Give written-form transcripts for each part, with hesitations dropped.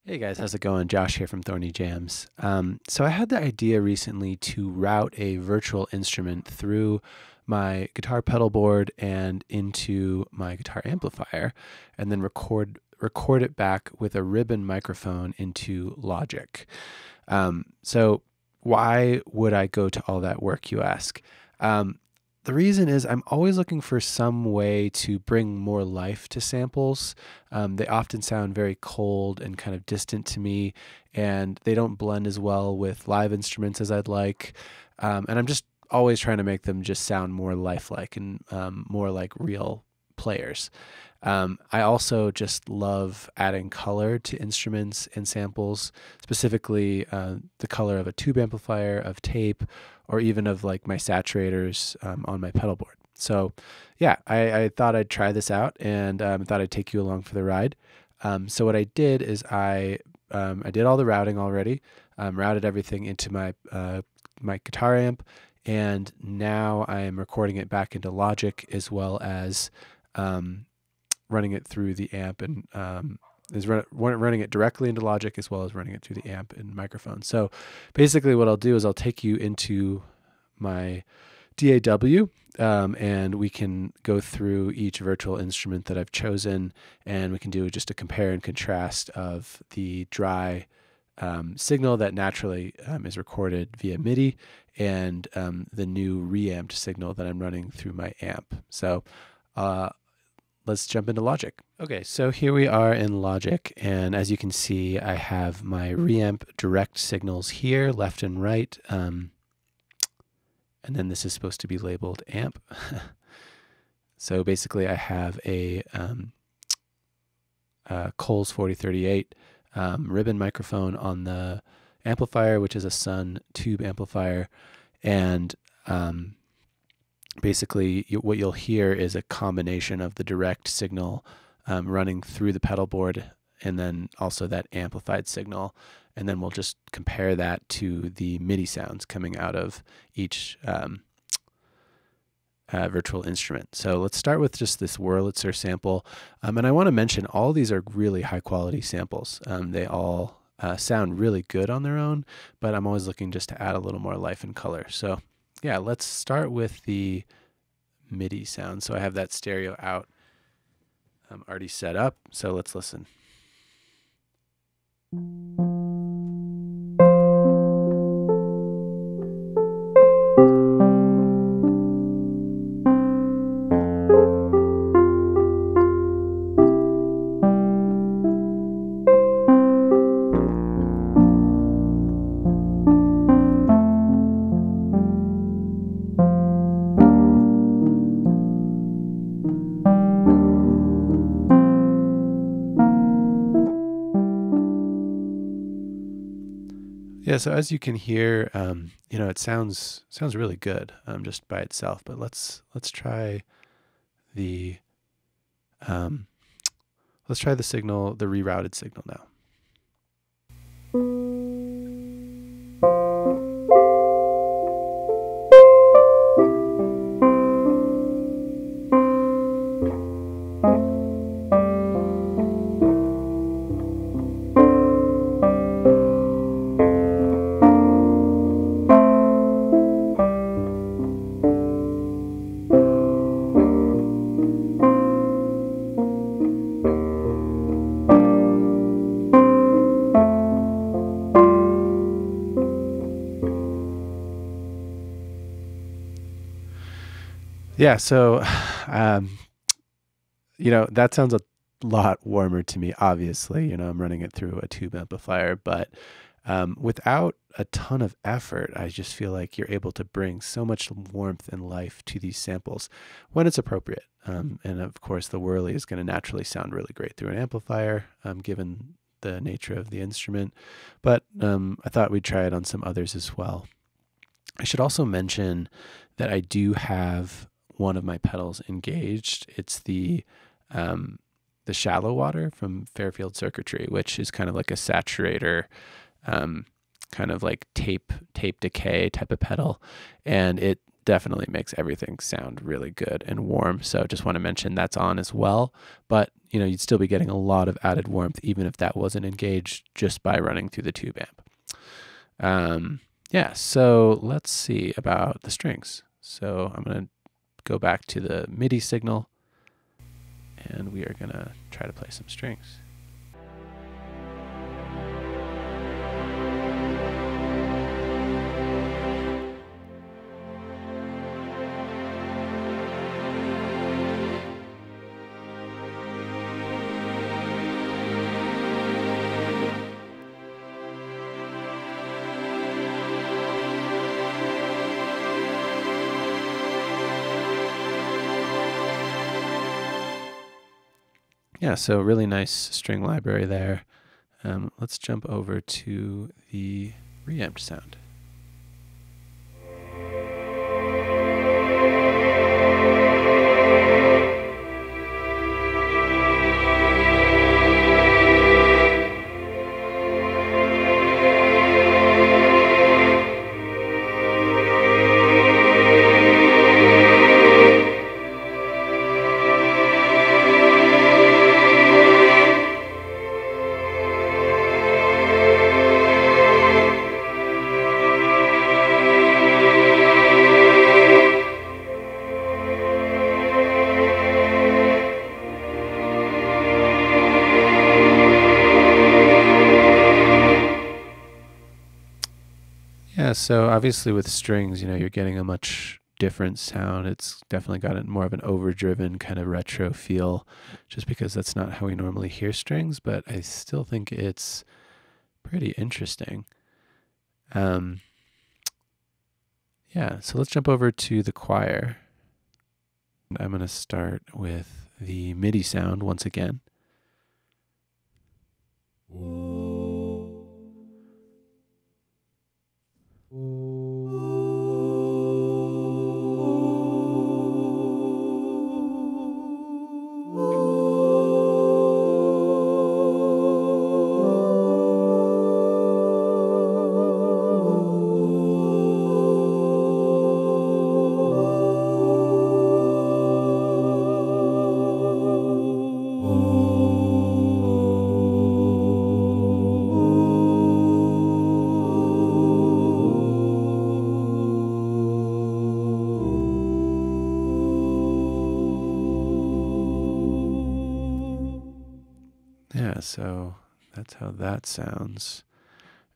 Hey guys, how's it going? Josh here from Thorny Jams. So I had the idea recently to route a virtual instrument through my guitar pedal board and into my guitar amplifier, and then record it back with a ribbon microphone into Logic. So why would I go to all that work, you ask? The reason is I'm always looking for some way to bring more life to samples. They often sound very cold and kind of distant to me, and they don't blend as well with live instruments as I'd like. And I'm just always trying to make them just sound more lifelike and more like real players. I also just love adding color to instruments and samples, specifically the color of a tube amplifier, of tape, or even of like my saturators on my pedal board. So yeah, I thought I'd try this out and thought I'd take you along for the ride. So what I did is I did all the routing already, routed everything into my guitar amp, and now I am recording it back into Logic as well as running it through the amp and running it directly into Logic as well as running it through the amp and microphone. So basically what I'll do is I'll take you into my DAW and we can go through each virtual instrument that I've chosen, and we can do just a compare and contrast of the dry signal that naturally is recorded via MIDI and the new reamped signal that I'm running through my amp. So let's jump into Logic. Okay, so here we are in Logic, and as you can see, I have my reamp direct signals here, left and right, and then this is supposed to be labeled amp. So basically I have a Coles 4038 ribbon microphone on the amplifier, which is a Sun tube amplifier, and basically what you'll hear is a combination of the direct signal running through the pedal board and then also that amplified signal, and then we'll just compare that to the MIDI sounds coming out of each virtual instrument. So let's start with just this Wurlitzer sample, and I want to mention all these are really high quality samples. They all sound really good on their own, but I'm always looking just to add a little more life and color. So yeah, let's start with the MIDI sound. So I have that stereo out already set up. So let's listen. Yeah, so as you can hear, it sounds really good just by itself. But let's try the signal, the rerouted signal now. Yeah, so, that sounds a lot warmer to me, obviously. I'm running it through a tube amplifier, but without a ton of effort, I just feel like you're able to bring so much warmth and life to these samples when it's appropriate. And of course, the Whirly is going to naturally sound really great through an amplifier, given the nature of the instrument. But I thought we'd try it on some others as well. I should also mention that I do have one of my pedals engaged. It's the shallow water from Fairfield Circuitry, which is kind of like a saturator, kind of like tape decay type of pedal, and it definitely makes everything sound really good and warm. So just want to mention that's on as well. But, you know, you'd still be getting a lot of added warmth even if that wasn't engaged just by running through the tube amp. Yeah, so let's see about the strings. So I'm going to go back to the MIDI signal, and we are going to try to play some strings. Yeah, so really nice string library there. Let's jump over to the reamped sound. Yeah, so obviously with strings, you know, you're getting a much different sound. It's definitely got more of an overdriven kind of retro feel, just because that's not how we normally hear strings, but I still think it's pretty interesting. Yeah, so let's jump over to the choir. I'm going to start with the MIDI sound once again. Yeah, so that's how that sounds.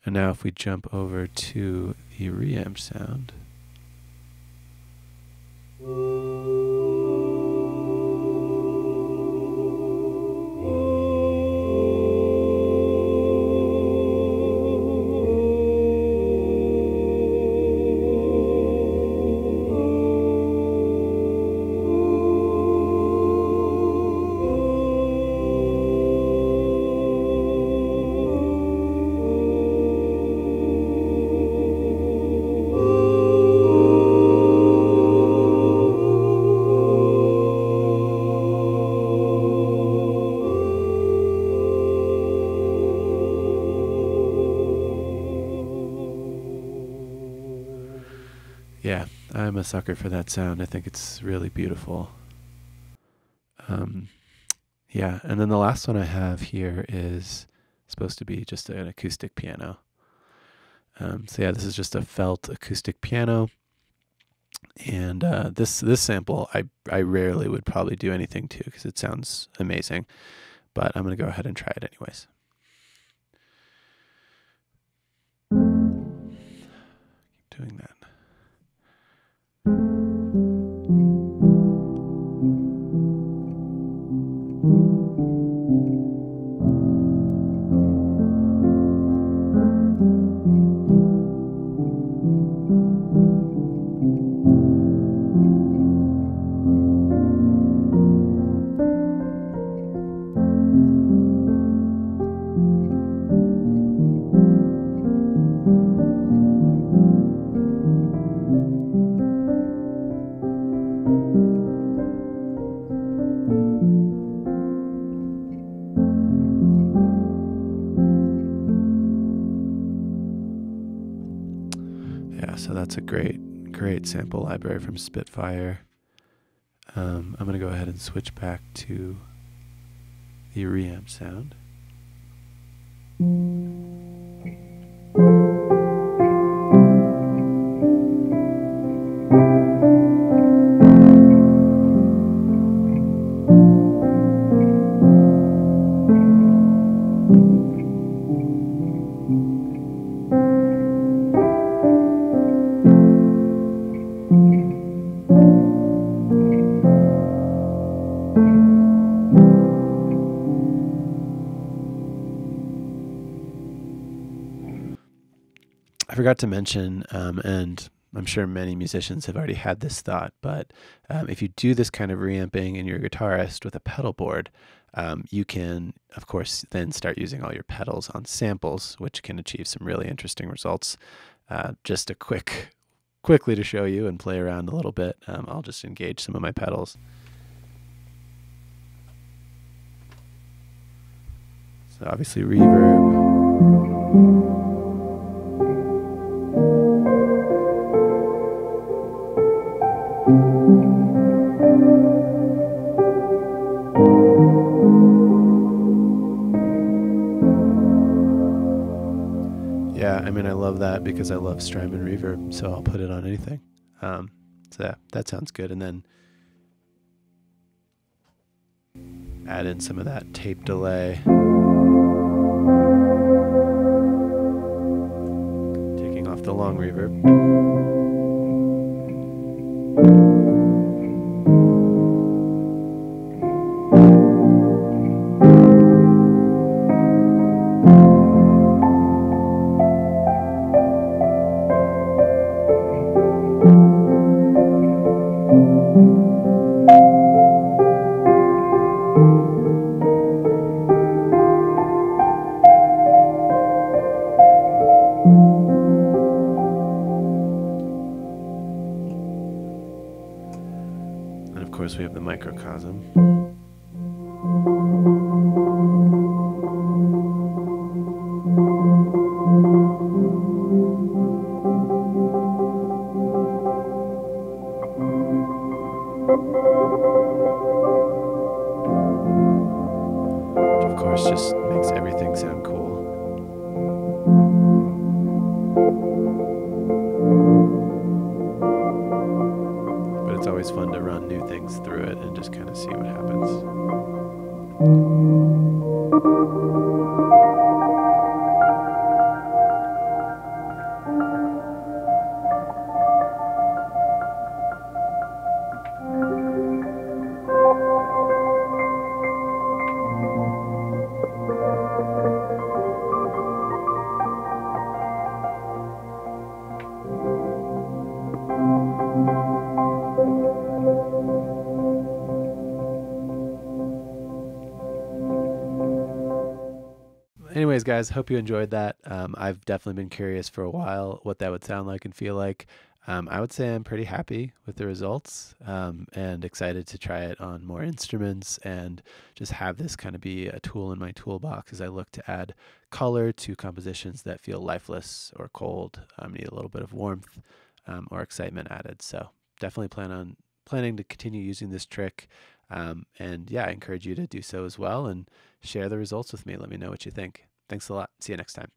And now if we jump over to the reamp sound. Yeah, I'm a sucker for that sound. I think it's really beautiful. Yeah, and then the last one I have here is supposed to be just an acoustic piano. So yeah, this is just a felt acoustic piano. And this sample, I rarely would probably do anything to because it sounds amazing. But I'm going to go ahead and try it anyways. Keep doing that. Yeah, so that's a great Great sample library from Spitfire. I'm going to go ahead and switch back to the reamp sound. I forgot to mention, and I'm sure many musicians have already had this thought, but if you do this kind of reamping and you're a guitarist with a pedal board, you can, of course, then start using all your pedals on samples, which can achieve some really interesting results. Just a quickly to show you and play around a little bit, I'll just engage some of my pedals. So obviously reverb. Yeah, I mean, I love that because I love Strymon reverb, so I'll put it on anything. So yeah, that sounds good. And then add in some of that tape delay. Taking off the long reverb. And of course we have the microcosm. Which of course just makes everything sound cool. But it's always fun to run new things through it and just kind of see what happens. Anyways, guys, hope you enjoyed that. I've definitely been curious for a while what that would sound like and feel like. I would say I'm pretty happy with the results and excited to try it on more instruments and just have this kind of be a tool in my toolbox as I look to add color to compositions that feel lifeless or cold, need a little bit of warmth or excitement added. So definitely planning to continue using this trick. And yeah, I encourage you to do so as well and share the results with me. Let me know what you think. Thanks a lot. See you next time.